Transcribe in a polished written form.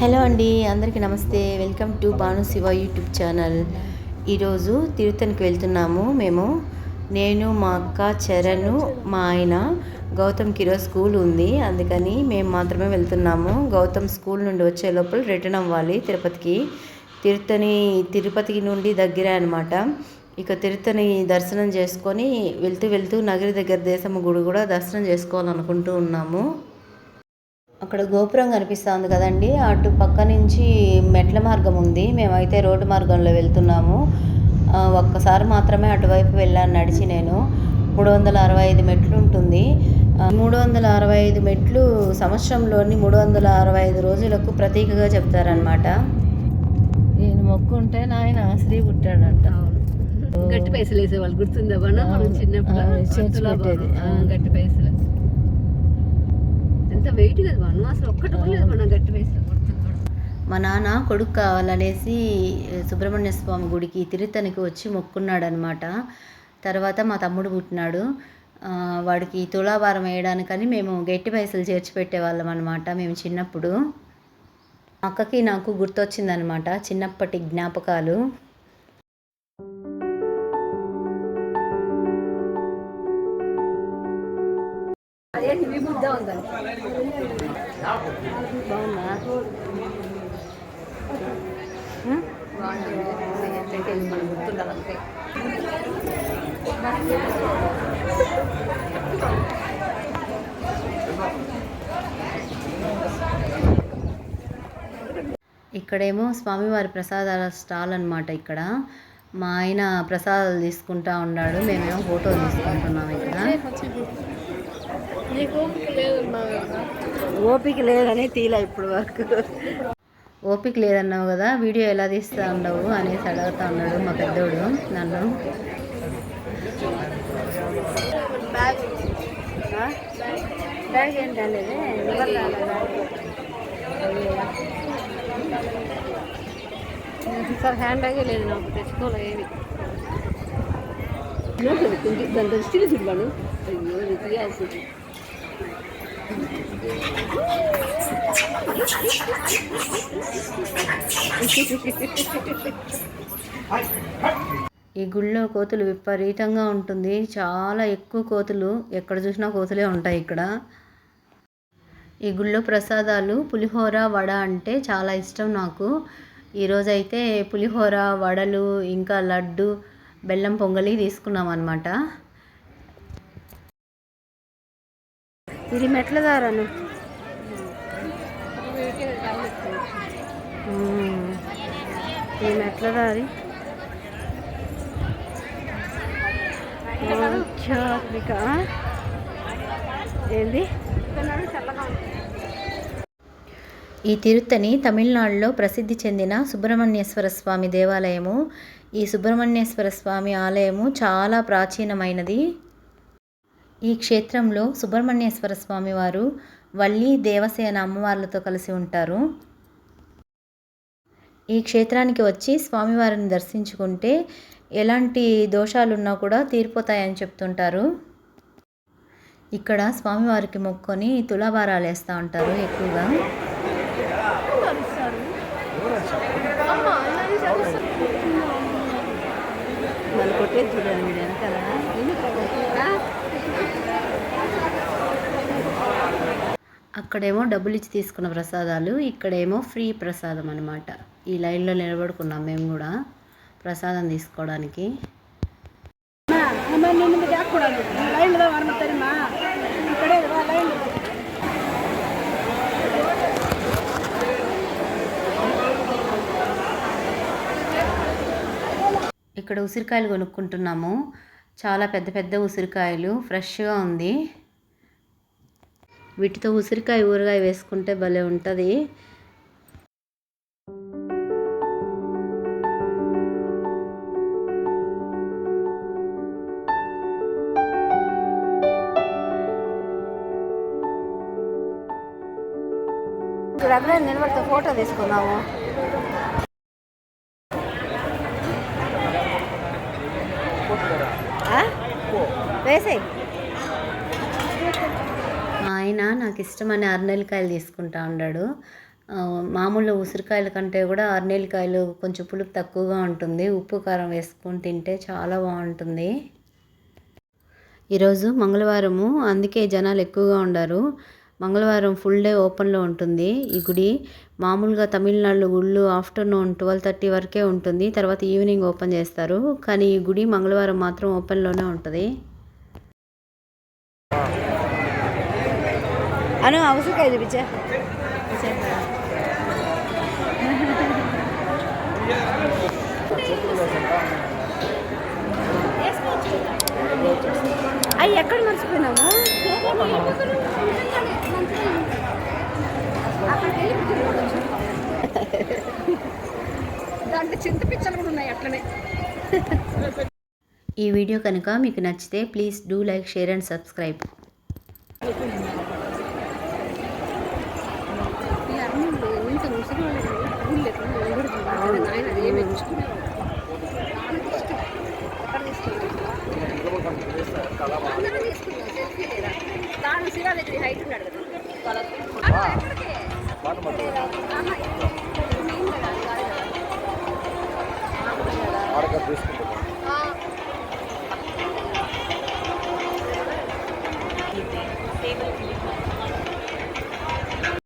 Hello అండి, అందరికీ నమస్తే. Welcome to Bhanu Shiva YouTube channel. ఈరోజు తిరుత్తనికి వెళ్తున్నాము. నేను మా అక్క చరణ్, మా ఆయన గౌతమ్కి ఈరోజు స్కూల్ ఉంది, అందుకని మేము మాత్రమే వెళ్తున్నాము. గౌతమ్ స్కూల్ నుండి వచ్చే లోపల రిటర్న్ అవ్వాలి తిరుపతికి. తిరుపతికి నుండి దగ్గరే అనమాట. ఇక తిరుత్తని దర్శనం చేసుకొని వెళ్తూ నగరి దగ్గర దేశమ్మ గుడి కూడా దర్శనం చేసుకోవాలనుకుంటూ ఉన్నాము. అక్కడ గోపురం కనిపిస్తుంది కదండి, అటు పక్క నుంచి మెట్ల మార్గం ఉంది. మేమైతే రోడ్డు మార్గంలో వెళ్తున్నాము. ఒక్కసారి మాత్రమే అటువైపు వెళ్ళాను నడిచి. నేను 365 మెట్లు ఉంటుంది. 365 మెట్లు సంవత్సరంలోని 365 రోజులకు ప్రతీకగా చెప్తారనమాట. నేను మొక్కుంటే నాయన శ్రీ పుట్టాడంట. గట్టి పైసలు వేసేవాళ్ళు గుర్తుందా? చిన్నప్పుడు గట్టి పైసలు ఎంత వెయిట్ కదా మనం, అసలు ఒక్కటి లేదు మనం గట్టి పైసలు. మా నాన్న కొడుకు కావాలనేసి సుబ్రహ్మణ్య స్వామి గుడికి తిరుత్తనికి వచ్చి మొక్కున్నాడు అనమాట. తర్వాత మా తమ్ముడు పుట్టినాడు. వాడికి తులాభారం వేయడానికని మేము గట్టి పైసలు చేర్చి పెట్టేవాళ్ళం అనమాట మేము చిన్నప్పుడు. అక్కకి నాకు గుర్తొచ్చిందనమాట చిన్నప్పటి జ్ఞాపకాలు. ఇక్కడేమో స్వామివారి ప్రసాదాల స్టాల్ అనమాట. ఇక్కడ మా ఆయన ప్రసాదాలు తీసుకుంటా ఉన్నాడు, మేమేమో ఫోటో తీసుకుంటున్నాం. ఇక్కడ ఓపిక లేదని తీలా ఇప్పుడు వరకు. ఓపిక లేదన్నావు కదా, వీడియో ఎలా తీస్తా ఉండవు అనేసి అడుగుతా ఉన్నాడు మా పెద్దోడు నన్ను. బ్యాగ్ ఏంటండి, సార్ హ్యాండ్ బ్యాగే లేదు నాకు, తెచ్చుకోలేదు ఏమి. దాని దృష్టిలో చూడను, అయ్యో తీయాల్సింది. ఈ గుళ్ళో కోతులు విపరీతంగా ఉంటుంది, చాలా ఎక్కువ కోతులు. ఎక్కడ చూసినా కోతులే ఉంటాయి ఇక్కడ. ఈ గుళ్ళో ప్రసాదాలు పులిహోర, వడ అంటే చాలా ఇష్టం నాకు. ఈరోజైతే పులిహోర, వడలు, ఇంకా లడ్డు, బెల్లం పొంగలి తీసుకున్నాం అన్నమాట. ఇది మెట్ల దారాను, ఈ మెట్ల దారి ఆధ్యాత్మిక ఏంది. ఈ తిరుత్తని తమిళనాడులో ప్రసిద్ధి చెందిన సుబ్రహ్మణ్యేశ్వర స్వామి దేవాలయము. ఈ సుబ్రహ్మణ్యేశ్వర స్వామి ఆలయము చాలా ప్రాచీనమైనది. ఈ క్షేత్రంలో సుబ్రహ్మణ్యేశ్వర స్వామి వారు వల్లి, దేవసేన అమ్మవార్లతో కలిసి ఉంటారు. ఈ క్షేత్రానికి వచ్చి స్వామివారిని దర్శించుకుంటే ఎలాంటి దోషాలున్నా కూడా తీరిపోతాయని చెప్తుంటారు. ఇక్కడ స్వామివారికి మొక్కుకొని తులాభారాలు వేస్తూ ఉంటారు ఎక్కువగా. వాళ్ళు కొట్టేది చూడండి మీరు వెనకాల. అక్కడేమో డబ్బులు ఇచ్చి తీసుకున్న ప్రసాదాలు, ఇక్కడేమో ఫ్రీ ప్రసాదం అనమాట. ఈ లైన్లో నిలబడుకున్నాం మేము కూడా ప్రసాదం తీసుకోవడానికి. ఇక్కడ ఉసిరికాయలు కొనుక్కుంటున్నాము. చాలా పెద్ద పెద్ద ఉసిరికాయలు, ఫ్రెష్గా ఉంది. వీటితో ఉసిరికాయ ఊరగాయ వేసుకుంటే భలే ఉంటుంది. ఇక్కడ అక్కడ నిలబడితే ఫోటో తీసుకున్నాము. వేసే ఆయన నాకు ఇష్టమని అరనెలకాయలు తీసుకుంటా ఉన్నాడు. మామూలు ఉసిరికాయల కంటే కూడా అరనేలకాయలు కొంచెం పులుపు తక్కువగా ఉంటుంది. ఉప్పు కారం వేసుకొని తింటే చాలా బాగుంటుంది. ఈరోజు మంగళవారము, అందుకే జనాలు ఎక్కువగా ఉన్నారు. మంగళవారం ఫుల్ డే ఓపెన్లో ఉంటుంది ఈ గుడి. మామూలుగా తమిళనాడులో గుళ్ళు ఆఫ్టర్నూన్ 12:30 వరకే ఉంటుంది, తర్వాత ఈవినింగ్ ఓపెన్ చేస్తారు. కానీ ఈ గుడి మంగళవారం మాత్రం ఓపెన్లోనే ఉంటుంది. అను అవసరకాయ చూపించా. అవి ఎక్కడ మర్చిపోయినాము? దాంట్లో చింత పిచ్చలు కూడా ఉన్నాయి అట్లనే. ఈ వీడియో కనుక మీకు నచ్చితే please do like, share and subscribe. ఈ అన్నంలో ఇంత ముసలి ఆయన అదేమి దాని శివ దగ్గర హైట్ ఉన్నాడు కదా.